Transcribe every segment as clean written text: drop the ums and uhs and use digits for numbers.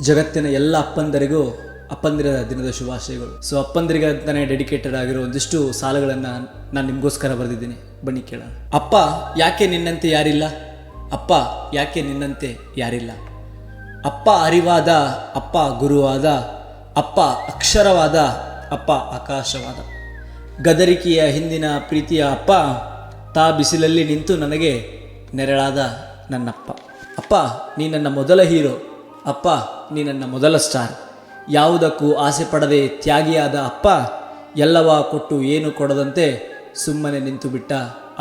ಜಗತ್ತಿನ ಎಲ್ಲ ಅಪ್ಪಂದರಿಗೂ ಅಪ್ಪಂದಿರ ದಿನದ ಶುಭಾಶಯಗಳು. ಸೊ ಅಪ್ಪಂದಿರಿಗೆ ಅಂತಾನೆ ಡೆಡಿಕೇಟೆಡ್ ಆಗಿರೋ ಒಂದಿಷ್ಟು ಸಾಲುಗಳನ್ನು ನಾನು ನಿಮಗೋಸ್ಕರ ಬರೆದಿದ್ದೀನಿ, ಬನ್ನಿ ಕೇಳೋಣ. ಅಪ್ಪ ಯಾಕೆ ನಿನ್ನಂತೆ ಯಾರಿಲ್ಲ, ಅಪ್ಪ ಯಾಕೆ ನಿನ್ನಂತೆ ಯಾರಿಲ್ಲ. ಅಪ್ಪ ಅರಿವಾದ, ಅಪ್ಪ ಗುರುವಾದ, ಅಪ್ಪ ಅಕ್ಷರವಾದ, ಅಪ್ಪ ಆಕಾಶವಾದ. ಗದರಿಕೆಯ ಹಿಂದಿನ ಪ್ರೀತಿಯ ಅಪ್ಪ, ತಾ ಬಿಸಿಲಲ್ಲಿ ನಿಂತು ನನಗೆ ನೆರಳಾದ ನನ್ನಪ್ಪ. ಅಪ್ಪ ನೀ ನನ್ನ ಮೊದಲ ಹೀರೋ, ಅಪ್ಪ ನೀ ನನ್ನ ಮೊದಲ ಸ್ಟಾರ್. ಯಾವುದಕ್ಕೂ ಆಸೆ ಪಡದೆ ತ್ಯಾಗಿಯಾದ ಅಪ್ಪ, ಎಲ್ಲವ ಕೊಟ್ಟು ಏನು ಕೊಡದಂತೆ ಸುಮ್ಮನೆ ನಿಂತು ಬಿಟ್ಟ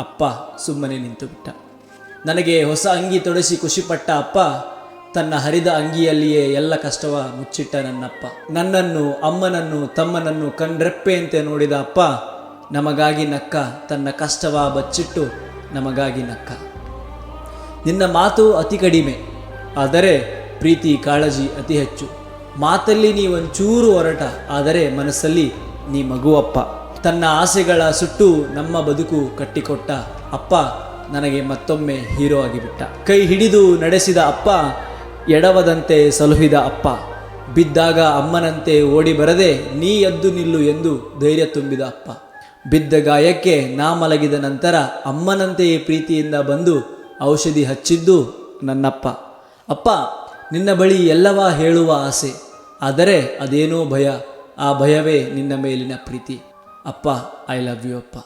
ಅಪ್ಪ, ಸುಮ್ಮನೆ ನಿಂತು ಬಿಟ್ಟ. ನನಗೆ ಹೊಸ ಅಂಗಿ ತೊಡಿಸಿ ಖುಷಿಪಟ್ಟ ಅಪ್ಪ, ತನ್ನ ಹರಿದ ಅಂಗಿಯಲ್ಲಿಯೇ ಎಲ್ಲ ಕಷ್ಟವ ಮುಚ್ಚಿಟ್ಟ ನನ್ನಪ್ಪ. ನನ್ನನ್ನು, ಅಮ್ಮನನ್ನು, ತಮ್ಮನನ್ನು ಕಣ್ರೆಪ್ಪೆಯಂತೆ ನೋಡಿದ ಅಪ್ಪ, ನಮಗಾಗಿ ನಕ್ಕ, ತನ್ನ ಕಷ್ಟವ ಬಚ್ಚಿಟ್ಟು ನಮಗಾಗಿ ನಕ್ಕ. ನಿನ್ನ ಮಾತು ಅತಿ ಕಡಿಮೆ, ಆದರೆ ಪ್ರೀತಿ ಕಾಳಜಿ ಅತಿ ಹೆಚ್ಚು. ಮಾತಲ್ಲಿ ನೀ ಒಂಚೂರು ಹೊರಟ, ಆದರೆ ಮನಸ್ಸಲ್ಲಿ ನೀ ಮಗುವಪ್ಪ. ತನ್ನ ಆಸೆಗಳ ಸುಟ್ಟು ನಮ್ಮ ಬದುಕು ಕಟ್ಟಿಕೊಟ್ಟ ಅಪ್ಪ, ನನಗೆ ಮತ್ತೊಮ್ಮೆ ಹೀರೋ ಆಗಿಬಿಟ್ಟ. ಕೈ ಹಿಡಿದು ನಡೆಸಿದ ಅಪ್ಪ, ಎಡವದಂತೆ ಸಲುಹಿದ ಅಪ್ಪ. ಬಿದ್ದಾಗ ಅಮ್ಮನಂತೆ ಓಡಿ ಬರದೆ ನೀ ಎದ್ದು ನಿಲ್ಲು ಎಂದು ಧೈರ್ಯ ತುಂಬಿದ ಅಪ್ಪ. ಬಿದ್ದ ಗಾಯಕ್ಕೆ ನಾ ಮಲಗಿದ ನಂತರ ಅಮ್ಮನಂತೆಯೇ ಪ್ರೀತಿಯಿಂದ ಬಂದು ಔಷಧಿ ಹಚ್ಚಿದ್ದು ನನ್ನಪ್ಪ. ಅಪ್ಪ ನಿನ್ನ ಬಳಿ ಎಲ್ಲವ ಹೇಳುವ ಆಸೆ, ಆದರೆ ಅದೇನೋ ಭಯ, ಆ ಭಯವೇ ನಿನ್ನ ಮೇಲಿನ ಪ್ರೀತಿ. ಅಪ್ಪ ಐ ಲವ್ ಯು ಅಪ್ಪ.